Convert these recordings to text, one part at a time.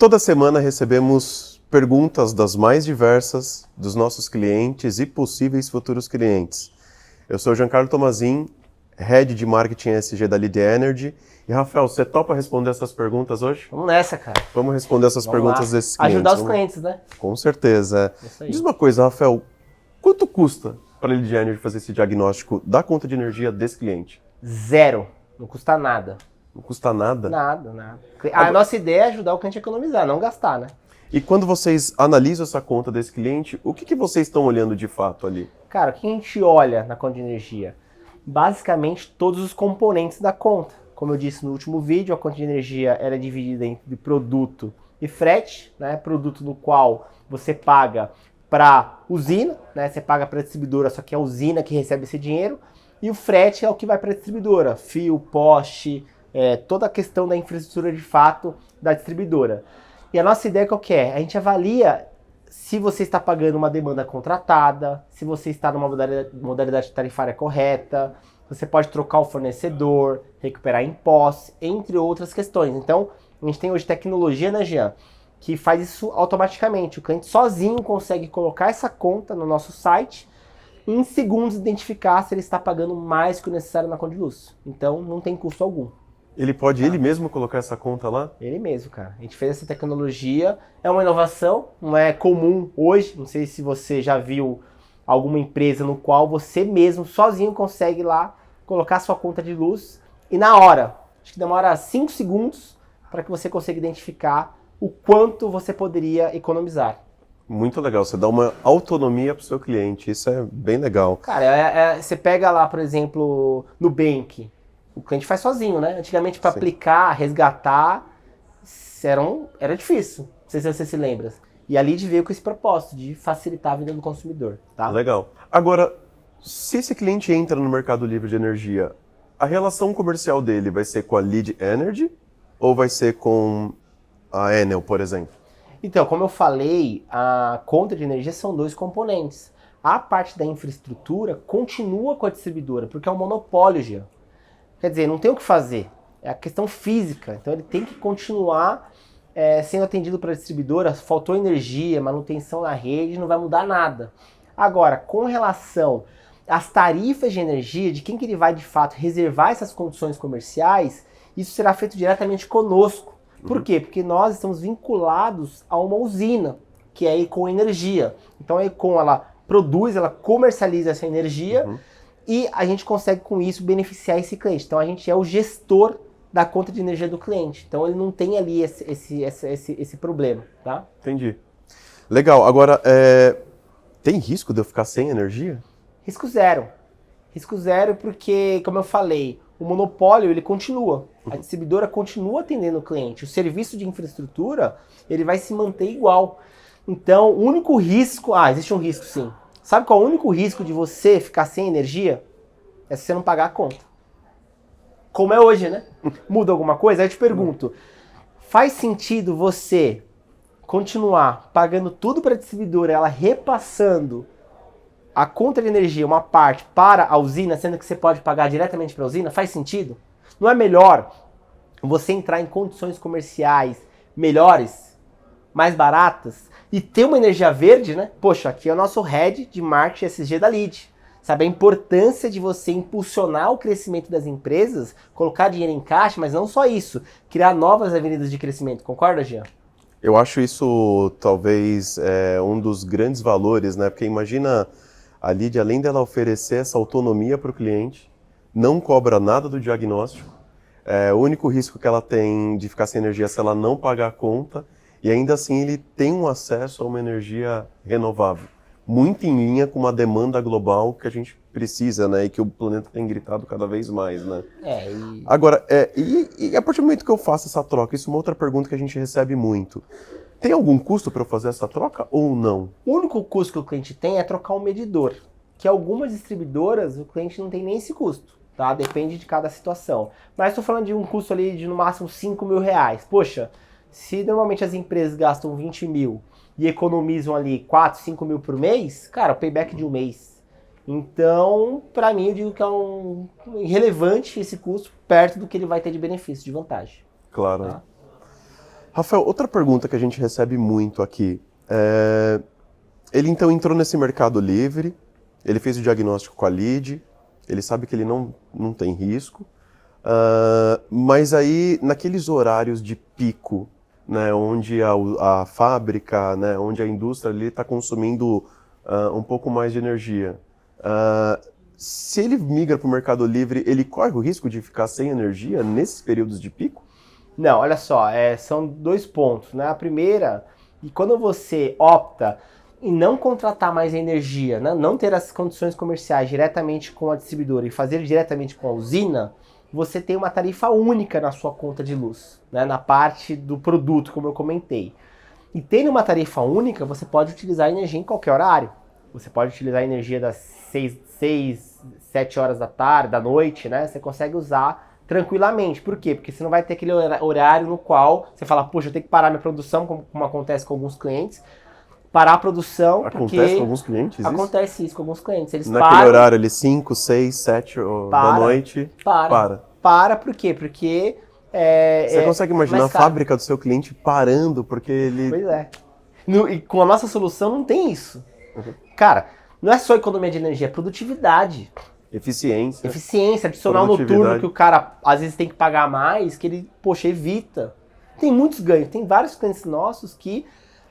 Toda semana recebemos perguntas das mais diversas dos nossos clientes e possíveis futuros clientes. Eu sou o Giancarlo Tomazin, Head de Marketing ESG da Lead Energy. E, Rafael, você topa responder essas perguntas hoje? Vamos nessa, cara. Vamos responder essas perguntas desses clientes. Ajudar os clientes, né? Com certeza. Isso aí. Diz uma coisa, Rafael, quanto custa para a Lead Energy fazer esse diagnóstico da conta de energia desse cliente? 0. Não custa nada. Não custa nada? Nada. A nossa ideia é ajudar o cliente a economizar, não gastar, né? E quando vocês analisam essa conta desse cliente, o que vocês estão olhando de fato ali? Cara, o que a gente olha na conta de energia? Basicamente, todos os componentes da conta. Como eu disse no último vídeo, a conta de energia ela é dividida entre produto e frete, né? Produto no qual você paga para usina, né? Você paga para a distribuidora, só que é a usina que recebe esse dinheiro. E o frete é o que vai para a distribuidora, fio, poste, toda a questão da infraestrutura de fato da distribuidora. E a nossa ideia qual que é? A gente avalia se você está pagando uma demanda contratada, se você está numa modalidade tarifária correta, você pode trocar o fornecedor, recuperar impostos, entre outras questões. Então, a gente tem hoje tecnologia, né, Jean, que faz isso automaticamente. O cliente sozinho consegue colocar essa conta no nosso site e em segundos identificar se ele está pagando mais que o necessário na conta de luz. Então, não tem custo algum. Ele pode ele mesmo colocar essa conta lá? Ele mesmo, cara. A gente fez essa tecnologia, é uma inovação, não é comum hoje, não sei se você já viu alguma empresa no qual você mesmo, sozinho, consegue lá colocar sua conta de luz e na hora, acho que demora 5 segundos para que você consiga identificar o quanto você poderia economizar. Muito legal, você dá uma autonomia para o seu cliente, isso é bem legal. Cara, você pega lá, por exemplo, Nubank, o cliente faz sozinho, né? Antigamente para aplicar, resgatar, era difícil, não sei se você se lembra. E a Lead veio com esse propósito de facilitar a vida do consumidor, tá? Legal. Agora, se esse cliente entra no mercado livre de energia, a relação comercial dele vai ser com a Lead Energy ou vai ser com a Enel, por exemplo? Então, como eu falei, a conta de energia são 2 componentes. A parte da infraestrutura continua com a distribuidora, porque é um monopólio, Jean. Quer dizer, não tem o que fazer. É a questão física. Então ele tem que continuar sendo atendido pela distribuidora. Faltou energia, manutenção na rede, não vai mudar nada. Agora, com relação às tarifas de energia, de quem que ele vai de fato reservar essas condições comerciais, isso será feito diretamente conosco. Por quê? Porque nós estamos vinculados a uma usina, que é a Econ Energia. Então a Econ, ela produz, ela comercializa essa energia, e a gente consegue com isso beneficiar esse cliente. Então a gente é o gestor da conta de energia do cliente. Então ele não tem ali esse problema, tá? Entendi. Legal. Agora, tem risco de eu ficar sem energia? Risco zero. Risco zero porque, como eu falei, o monopólio ele continua. A distribuidora continua atendendo o cliente. O serviço de infraestrutura ele vai se manter igual. Então o único risco... existe um risco sim. Sabe qual é o único risco de você ficar sem energia? É se você não pagar a conta. Como é hoje, né? Muda alguma coisa? Aí eu te pergunto, faz sentido você continuar pagando tudo para a distribuidora, ela repassando a conta de energia, uma parte, para a usina, sendo que você pode pagar diretamente para a usina? Faz sentido? Não é melhor você entrar em condições comerciais melhores, mais baratas, e ter uma energia verde, né? Poxa, aqui é o nosso head de marketing ESG da Lead. Sabe, a importância de você impulsionar o crescimento das empresas, colocar dinheiro em caixa, mas não só isso, criar novas avenidas de crescimento. Concorda, Jean? Eu acho isso talvez um dos grandes valores, né? Porque imagina a Lead, além dela oferecer essa autonomia para o cliente, não cobra nada do diagnóstico. O único risco que ela tem de ficar sem energia é se ela não pagar a conta. E ainda assim ele tem um acesso a uma energia renovável, muito em linha com uma demanda global que a gente precisa, né? E que o planeta tem gritado cada vez mais, né? Agora, e a partir do momento que eu faço essa troca, isso é uma outra pergunta que a gente recebe muito. Tem algum custo para eu fazer essa troca ou não? O único custo que o cliente tem é trocar um medidor, que algumas distribuidoras o cliente não tem nem esse custo, tá? Depende de cada situação. Mas estou falando de um custo ali de no máximo R$5.000. Poxa, se normalmente as empresas gastam 20 mil e economizam ali 4, 5 mil por mês, cara, o payback de um mês. Então, para mim, eu digo que é irrelevante esse custo perto do que ele vai ter de benefício, de vantagem. Claro. Tá? Rafael, outra pergunta que a gente recebe muito aqui. Ele então entrou nesse Mercado Livre, ele fez o diagnóstico com a Lide, ele sabe que ele não tem risco, mas aí naqueles horários de pico, né, onde a fábrica, né, onde a indústria está consumindo um pouco mais de energia, se ele migra para o Mercado Livre, ele corre o risco de ficar sem energia nesses períodos de pico? Não, olha só, são 2 pontos, né? A primeira, e quando você opta em não contratar mais energia, né? Não ter as condições comerciais diretamente com a distribuidora e fazer diretamente com a usina, você tem uma tarifa única na sua conta de luz, né? Na parte do produto, como eu comentei. E tendo uma tarifa única, você pode utilizar a energia em qualquer horário. Você pode utilizar a energia das 7 horas da noite, né? Você consegue usar tranquilamente. Por quê? Porque você não vai ter aquele horário no qual você fala, poxa, eu tenho que parar minha produção, como acontece com alguns clientes. Parar a produção. Acontece com alguns clientes isso? Acontece isso com alguns clientes. Eles naquele param, horário ali, 5, 6, 7 da noite. Para, por quê? Porque você consegue imaginar a fábrica do seu cliente parando porque ele... Pois é. E com a nossa solução não tem isso. Uhum. Cara, não é só economia de energia, é produtividade. Eficiência, adicional noturno que o cara às vezes tem que pagar mais, que ele, poxa, evita. Tem muitos ganhos, tem vários clientes nossos que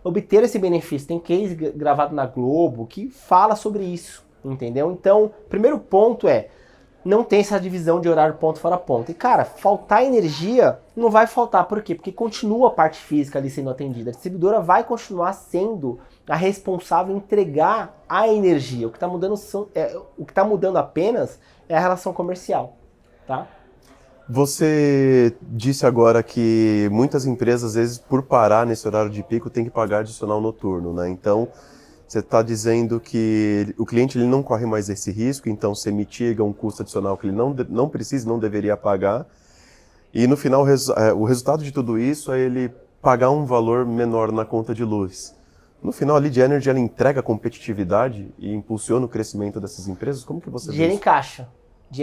obteram esse benefício. Tem case gravado na Globo que fala sobre isso, entendeu? Então, primeiro ponto não tem essa divisão de horário ponto fora ponto. E, cara, faltar energia não vai faltar. Por quê? Porque continua a parte física ali sendo atendida. A distribuidora vai continuar sendo a responsável em entregar a energia. O que está mudando apenas é a relação comercial, tá? Você disse agora que muitas empresas, às vezes, por parar nesse horário de pico, tem que pagar adicional noturno, né? Então, você está dizendo que o cliente ele não corre mais esse risco, então você mitiga um custo adicional que ele não precisa, não deveria pagar. E no final, o resultado de tudo isso é ele pagar um valor menor na conta de luz. No final, a Lide Energy ela entrega competitividade e impulsiona o crescimento dessas empresas? Como que você vê isso? Dinheiro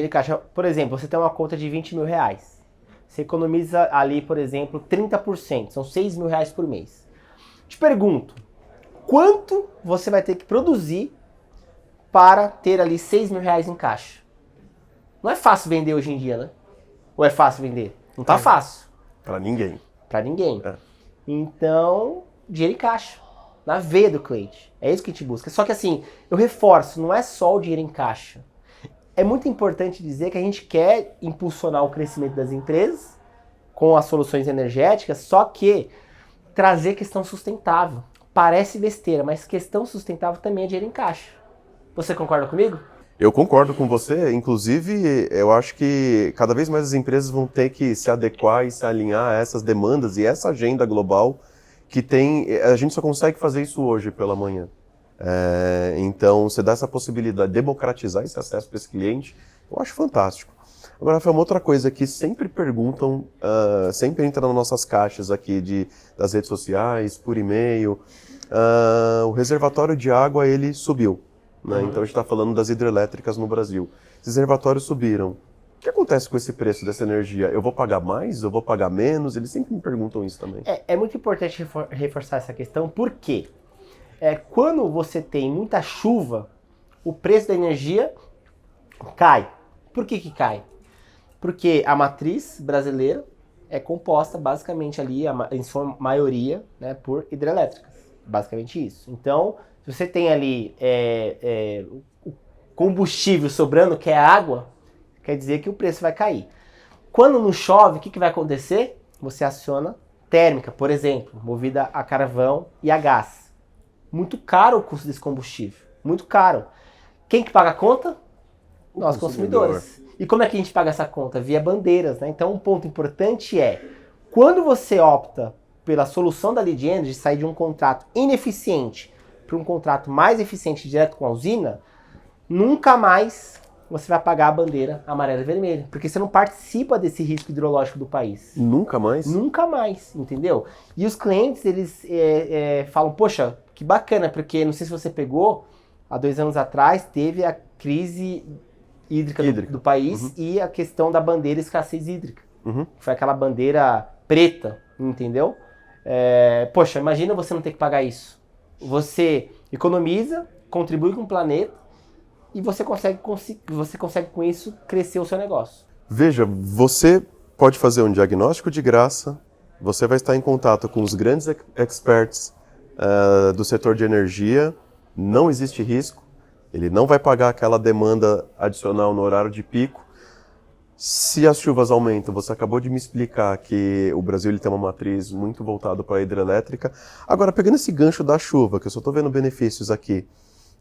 em caixa. Por exemplo, você tem uma conta de 20 mil reais. Você economiza ali, por exemplo, 30%. São 6 mil reais por mês. Te pergunto, quanto você vai ter que produzir para ter ali 6 mil reais em caixa? Não é fácil vender hoje em dia, né? Ou é fácil vender? Não tá fácil. Para ninguém. Para ninguém. Então, dinheiro em caixa. Na veia do cliente. É isso que a gente busca. Só que assim, eu reforço, não é só o dinheiro em caixa. É muito importante dizer que a gente quer impulsionar o crescimento das empresas com as soluções energéticas, só que trazer questão sustentável. Parece besteira, mas questão sustentável também é dinheiro em caixa. Você concorda comigo? Eu concordo com você. Inclusive, eu acho que cada vez mais as empresas vão ter que se adequar e se alinhar a essas demandas e essa agenda global que tem... A gente só consegue fazer isso hoje pela manhã. Então, você dá essa possibilidade, democratizar esse acesso para esse cliente, eu acho fantástico. Agora, Rafael, uma outra coisa que sempre perguntam, sempre entra nas nossas caixas aqui das redes sociais, por e-mail, o reservatório de água, ele subiu. Né? Então, a gente está falando das hidrelétricas no Brasil. Esses reservatórios subiram. O que acontece com esse preço dessa energia? Eu vou pagar mais? Eu vou pagar menos? Eles sempre me perguntam isso também. É muito importante reforçar essa questão, por quê? Quando você tem muita chuva, o preço da energia cai. Por que cai? Porque a matriz brasileira é composta basicamente ali, em sua maioria, né, por hidrelétricas. Basicamente isso. Então, se você tem ali o combustível sobrando, que é a água, quer dizer que o preço vai cair. Quando não chove, o que vai acontecer? Você aciona térmica, por exemplo, movida a carvão e a gás. Muito caro o custo desse combustível. Muito caro. Quem que paga a conta? Nós, consumidores. E como é que a gente paga essa conta? Via bandeiras, né? Então, um ponto importante quando você opta pela solução da Lide Energy, sair de um contrato ineficiente para um contrato mais eficiente direto com a usina, nunca mais você vai pagar a bandeira amarela e vermelha. Porque você não participa desse risco hidrológico do país. Nunca mais? Nunca mais, entendeu? E os clientes, eles falam, poxa, que bacana, porque não sei se você pegou, há 2 anos atrás teve a crise hídrica. Do país e a questão da bandeira escassez hídrica. Foi aquela bandeira preta, entendeu? Poxa, imagina você não ter que pagar isso. Você economiza, contribui com o planeta e você consegue com isso crescer o seu negócio. Veja, você pode fazer um diagnóstico de graça, você vai estar em contato com os grandes experts do setor de energia, não existe risco, ele não vai pagar aquela demanda adicional no horário de pico. Se as chuvas aumentam, você acabou de me explicar que o Brasil ele tem uma matriz muito voltada para a hidrelétrica. Agora, pegando esse gancho da chuva, que eu só estou vendo benefícios aqui,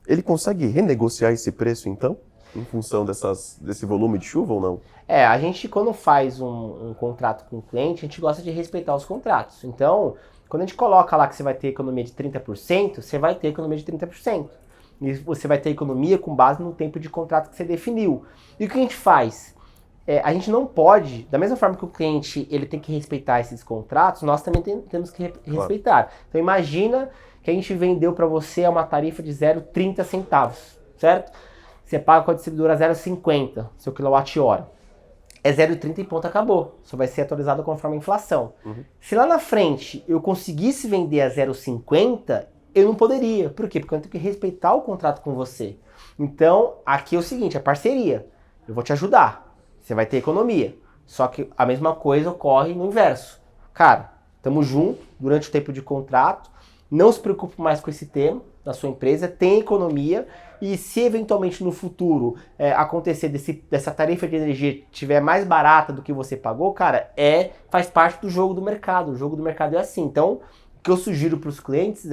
ele consegue renegociar esse preço, então, em função desse volume de chuva ou não? A gente quando faz um contrato com o cliente, a gente gosta de respeitar os contratos. Então, quando a gente coloca lá que você vai ter economia de 30%, você vai ter economia de 30%. E você vai ter economia com base no tempo de contrato que você definiu. E o que a gente faz? A gente não pode, da mesma forma que o cliente ele tem que respeitar esses contratos, nós também temos que respeitar. Então imagina que a gente vendeu para você uma tarifa de 0,30 centavos, certo? Você paga com a distribuidora 0,50, seu quilowatt-hora. É 0,30 e ponto, acabou. Só vai ser atualizado conforme a inflação. Uhum. Se lá na frente eu conseguisse vender a 0,50, eu não poderia. Por quê? Porque eu tenho que respeitar o contrato com você. Então, aqui é o seguinte, é parceria. Eu vou te ajudar. Você vai ter economia. Só que a mesma coisa ocorre no inverso. Cara, estamos juntos durante o tempo de contrato, não se preocupe mais com esse tema da sua empresa, tem economia e se eventualmente no futuro acontecer dessa tarifa de energia estiver mais barata do que você pagou, cara, faz parte do jogo do mercado. O jogo do mercado é assim. Então, o que eu sugiro para os clientes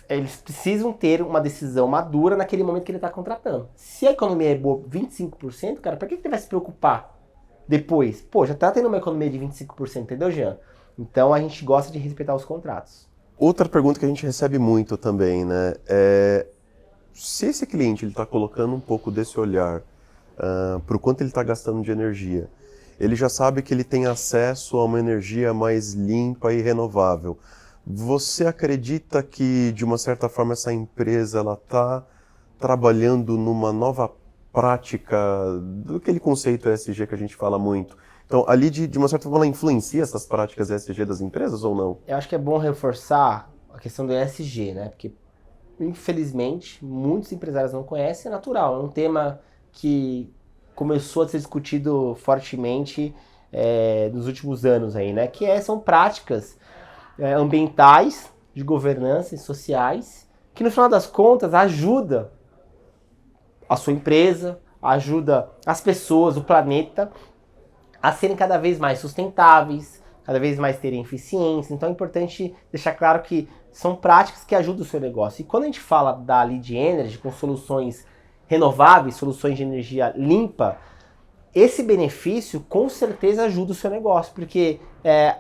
eles precisam ter uma decisão madura naquele momento que ele está contratando. Se a economia é boa 25%, cara, para que ele vai se preocupar depois? Pô, já está tendo uma economia de 25%, entendeu, Jean? Então a gente gosta de respeitar os contratos. Outra pergunta que a gente recebe muito também, né? Se esse cliente está colocando um pouco desse olhar para o quanto ele está gastando de energia, ele já sabe que ele tem acesso a uma energia mais limpa e renovável. Você acredita que, de uma certa forma, essa empresa ela está trabalhando numa nova prática do aquele conceito ESG que a gente fala muito? Então, ali, de uma certa forma, ela influencia essas práticas ESG das empresas ou não? Eu acho que é bom reforçar a questão do ESG, né? Porque, infelizmente, muitos empresários não conhecem, é natural. É um tema que começou a ser discutido fortemente nos últimos anos aí, né? São práticas ambientais, de governança e sociais, que no final das contas ajuda a sua empresa, ajuda as pessoas, o planeta, a serem cada vez mais sustentáveis, cada vez mais terem eficiência. Então é importante deixar claro que são práticas que ajudam o seu negócio. E quando a gente fala da Lead Energy com soluções renováveis, soluções de energia limpa, esse benefício com certeza ajuda o seu negócio, porque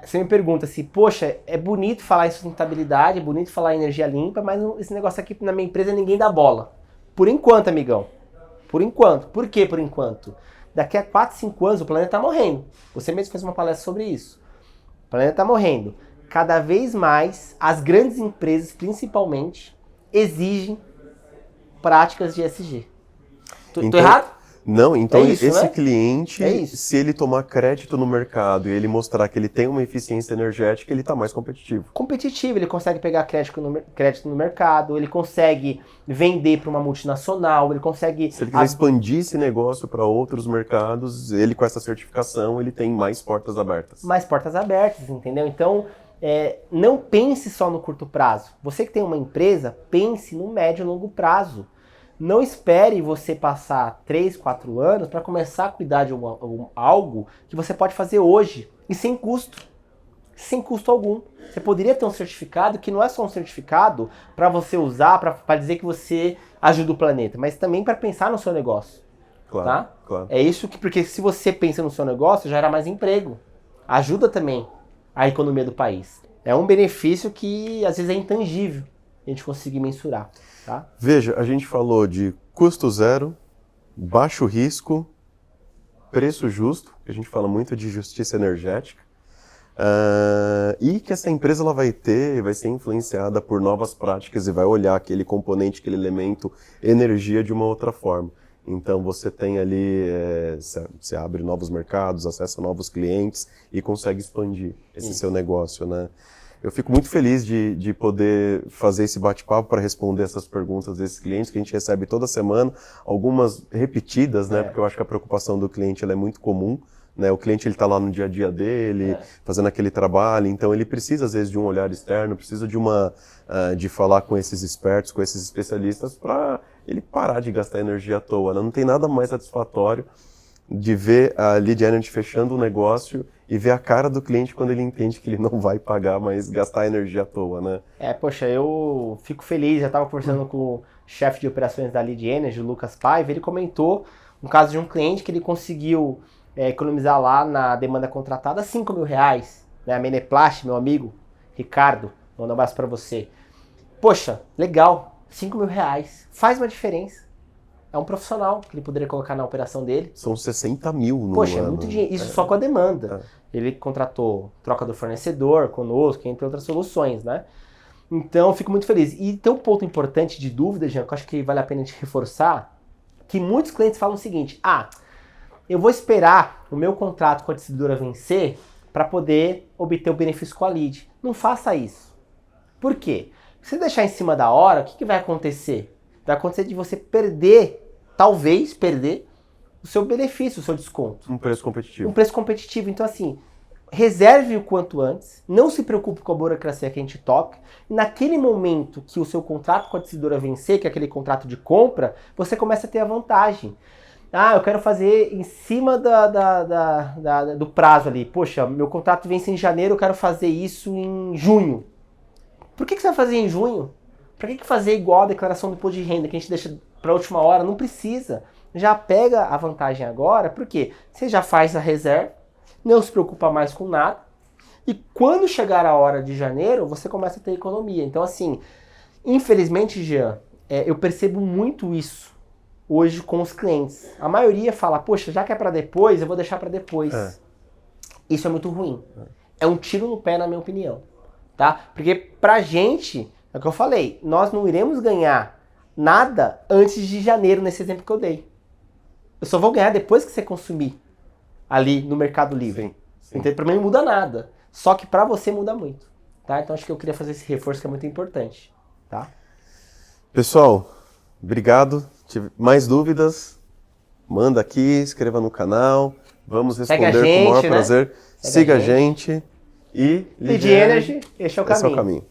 você me pergunta se, poxa, é bonito falar em sustentabilidade, é bonito falar em energia limpa, mas esse negócio aqui na minha empresa ninguém dá bola. Por enquanto, amigão. Por enquanto. Por que por enquanto? Daqui a 4, 5 anos o planeta está morrendo. Você mesmo fez uma palestra sobre isso. O planeta está morrendo. Cada vez mais, as grandes empresas, principalmente, exigem práticas de ESG. Tô errado? Não, então isso, esse né? cliente, se ele tomar crédito no mercado e ele mostrar que ele tem uma eficiência energética, ele está mais competitivo. Competitivo, ele consegue pegar crédito no mercado, ele consegue vender para uma multinacional, ele consegue... Se ele quiser expandir esse negócio para outros mercados, ele com essa certificação, ele tem mais portas abertas. Mais portas abertas, entendeu? Então, não pense só no curto prazo. Você que tem uma empresa, pense no médio e longo prazo. Não espere você passar 3, 4 anos para começar a cuidar de algo que você pode fazer hoje e sem custo. Sem custo algum. Você poderia ter um certificado que não é só um certificado para você usar, para dizer que você ajuda o planeta, mas também para pensar no seu negócio. Claro, tá? Claro. É isso porque se você pensa no seu negócio, gera mais emprego. Ajuda também a economia do país. É um benefício que às vezes é intangível a gente conseguir mensurar. Tá? Veja, a gente falou de custo zero, baixo risco, preço justo, que a gente fala muito de justiça energética, e que essa empresa ela vai ser influenciada por novas práticas e vai olhar aquele componente, aquele elemento, energia de uma outra forma. Então você tem ali, você abre novos mercados, acessa novos clientes e consegue expandir esse seu negócio, né? Eu fico muito feliz de poder fazer esse bate-papo para responder essas perguntas desses clientes que a gente recebe toda semana, algumas repetidas, né? Porque eu acho que a preocupação do cliente ela é muito comum, né? O cliente ele está lá no dia a dia dele, fazendo aquele trabalho, então ele precisa às vezes de um olhar externo, precisa de falar com esses expertos, com esses especialistas para ele parar de gastar energia à toa. Não tem nada mais satisfatório de ver a Lead Energy fechando um negócio e ver a cara do cliente quando ele entende que ele não vai pagar, mas gastar energia à toa, né? Poxa, eu fico feliz, já estava conversando com o chefe de operações da Lead Energy, o Lucas Paiva, ele comentou um caso de um cliente que ele conseguiu economizar lá na demanda contratada R$5.000, né? A Meneplast, meu amigo, Ricardo, manda um abraço para você. Poxa, legal, R$5.000, faz uma diferença. É um profissional que ele poderia colocar na operação dele. São 60 mil no Poxa, ano. É muito dinheiro. Isso só com a demanda. Ele contratou troca do fornecedor conosco, entre outras soluções, né? Então, eu fico muito feliz. E tem um ponto importante de dúvida, Jean, que eu acho que vale a pena a gente reforçar, que muitos clientes falam o seguinte: eu vou esperar o meu contrato com a distribuidora vencer para poder obter o benefício com a lead. Não faça isso. Por quê? Se você deixar em cima da hora, o que vai acontecer? Vai acontecer de você talvez perder o seu benefício, o seu desconto. Um preço competitivo. Um preço competitivo. Então, assim, reserve o quanto antes, não se preocupe com a burocracia que a gente toca. E naquele momento que o seu contrato com a distribuidora vencer, que é aquele contrato de compra, você começa a ter a vantagem. Eu quero fazer em cima do prazo ali. Poxa, meu contrato vence em janeiro, eu quero fazer isso em junho. Por que você vai fazer em junho? Pra que fazer igual a declaração do imposto de renda, que a gente deixa pra última hora? Não precisa. Já pega a vantagem agora, porque você já faz a reserva, não se preocupa mais com nada, e quando chegar a hora de janeiro, você começa a ter economia. Então, assim, infelizmente, Jean, eu percebo muito isso hoje com os clientes. A maioria fala, poxa, já que é pra depois, eu vou deixar pra depois. Isso é muito ruim. É um tiro no pé, na minha opinião. Tá? Porque pra gente, é o que eu falei, nós não iremos ganhar nada antes de janeiro, nesse exemplo que eu dei. Eu só vou ganhar depois que você consumir ali no Mercado Livre. Sim. Então, pra mim não muda nada. Só que pra você muda muito. Tá? Então acho que eu queria fazer esse reforço que é muito importante. Tá? Pessoal, obrigado. Mais dúvidas? Manda aqui, inscreva no canal. Vamos responder com o maior prazer. Siga a gente. E Lead Energy, esse é o caminho. Esse é o caminho.